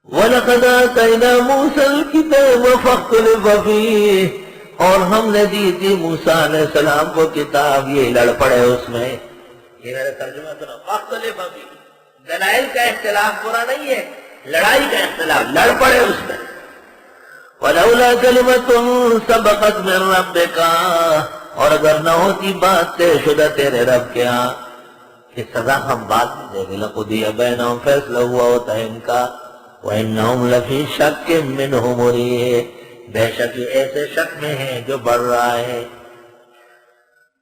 وَلَقَدْ آتَيْنَا مُوسَى الْكِتَابَ فَاخْتَلَفَ فِيهِ، اور ہم نے دی تھی موسیٰ علیہ السلام کو کتاب، یہ لڑ پڑے اس میں. یہ میرا ترجمہ سنا، فَاخْتَلَفَ فِيهِ، دلائل کا اختلاف برا نہیں ہے، لڑائی کا اختلاف، لڑ پڑے اس میں. وَلَوْلَا كَلِمَةٌ سَبَقَتْ مِن رَّبِّكَ، اور اگر نہ ہوتی بات طے شدہ تیرے رب کے ہاں کہ سزا ہم بعد میں دیں گے، لَقُضِيَ بَيْنَهُمْ، فیصلہ ہوا ہوتا ہے ان کا. وَإِنَّهُمْ لَفِي شَكٍّ مِّنْهُ مُرِيبٍ، بے شک یہ ایسے شک میں ہیں جو بڑھ رہا ہے.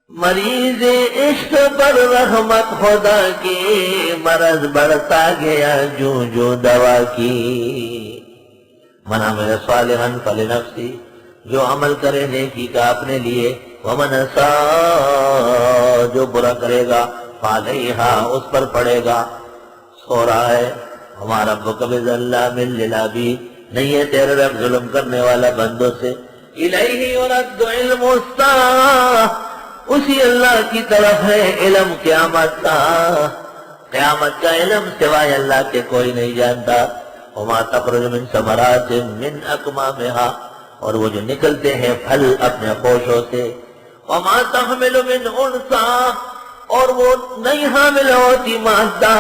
مریض عشق پر رحمت خدا کی، مرض بڑھتا گیا جو جو دوا کی. من عمل صالحا فلنفسی، جو عمل کرے نیکی کا اپنے لیے، ومن اساء، جو برا کرے گا، فعلیہا، اس پر پڑے گا. سو رہا ہے. ہمارا رب بظلام للعبید، نہیں ہے تیرے رب ظلم کرنے والا بندوں سے. الیہ یرد علم الساعہ، اسی اللہ کی طرف ہے علم قیامت کا. قیامت کا علم سوائے اللہ کے کوئی نہیں جانتا. وما تخرج من ثمرات من اکمامها، اور وہ جو نکلتے ہیں پھل اپنے خوشوں سے. وما تحمل من انثى، اور وہ نہیں حامل ہوتی مادہ.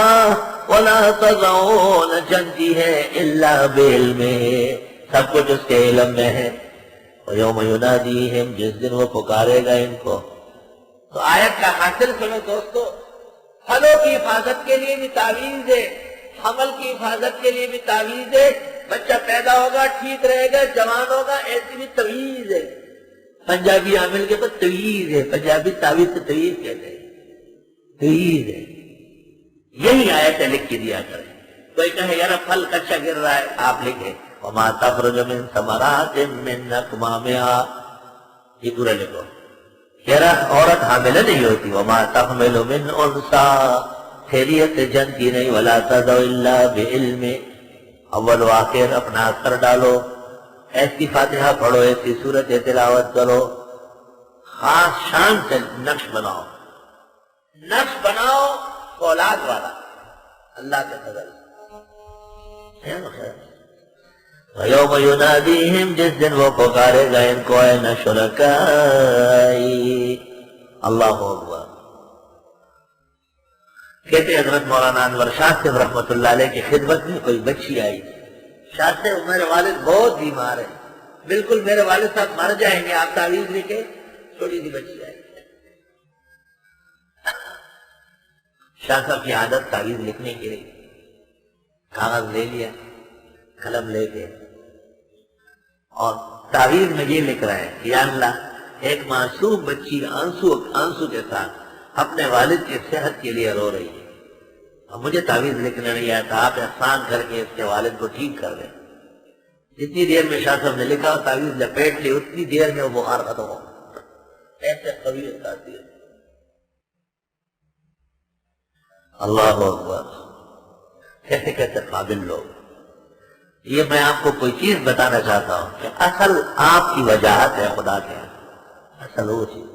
ولا تضعون، جنتی ہے الا بعلم، سب کچھ اس کے علم میں ہے. ویوم ینادیہم، جس دن وہ پکارے گا ان کو. تو آیت کا حاصل سنو دوستو، پھلوں کی حفاظت کے لیے بھی تعویذ ہے، حمل کی حفاظت کے لیے بھی تعویذ ہے. بچہ پیدا ہوگا ٹھیک رہے گا، جوان ہوگا، ایسی بھی تعویذ ہے. پنجابی عامل کے پاس تعویذ ہے، پنجابی تعویذ سے تعویذ کہتے ہیں، تعویذ ہے. یہی آیت لکھ کے دیا کریں. کوئی کہے یار پھل کچا گر رہا ہے، آپ لکھیں وما تخرج من ثمرات من اکمامها، یہ پورا لکھو. یار عورت حامل نہیں ہوتی. وما تحمل من انثى، خیریت جنتی نہیں. ولا تضع الا بعلم، اول و آخر اپنا اثر ڈالو. ایسی فاتحہ پڑھو، ایسی سورت تلاوت کرو، خاص شان سے نقش بناؤ، نقش بناؤ اولاد والا اللہ کے فضل سے. وَيَوْمَ يُنَادِيهِمْ، جس دن وہ پکارے گا ان کو، اَيْنَ شُرَكَائِي، اللہ اکبر. کہتے حضرت مولانا انور شاہ صاحب رحمۃ اللہ علیہ کی خدمت میں کوئی بچی آئی. شاہ صاحب میرے والد بہت بیمار ہیں، بالکل میرے والد صاحب مر جائیں گے، آپ تعویذ لکھے. چھوٹی سی بچی آئی. شاہ صاحب کی عادت تعویذ لکھنے کے لیے، کاغذ لے لیا، قلم لے کے، اور تعویذ میں یہ لکھ رہا ہے یا اللہ، ایک معصوم بچی آنسو کے ساتھ اپنے والد کی صحت کے لیے رو رہی ہے، اور مجھے تعویذ لکھنا نہیں آیا تھا، آپ احسان کر کے اس کے والد کو ٹھیک کر دیں. جتنی دیر میں شاہ صاحب نے لکھا تعویذ لپیٹ لی، اتنی دیر میں وہ بخار ختم ہو. ایسے قوی تاثیر. اللہ اکبر. کیسے کیسے قابل لوگ. یہ میں آپ کو کوئی چیز بتانا چاہتا ہوں کہ اصل آپ کی وجاہت ہے خدا کے، اصل وہ چیز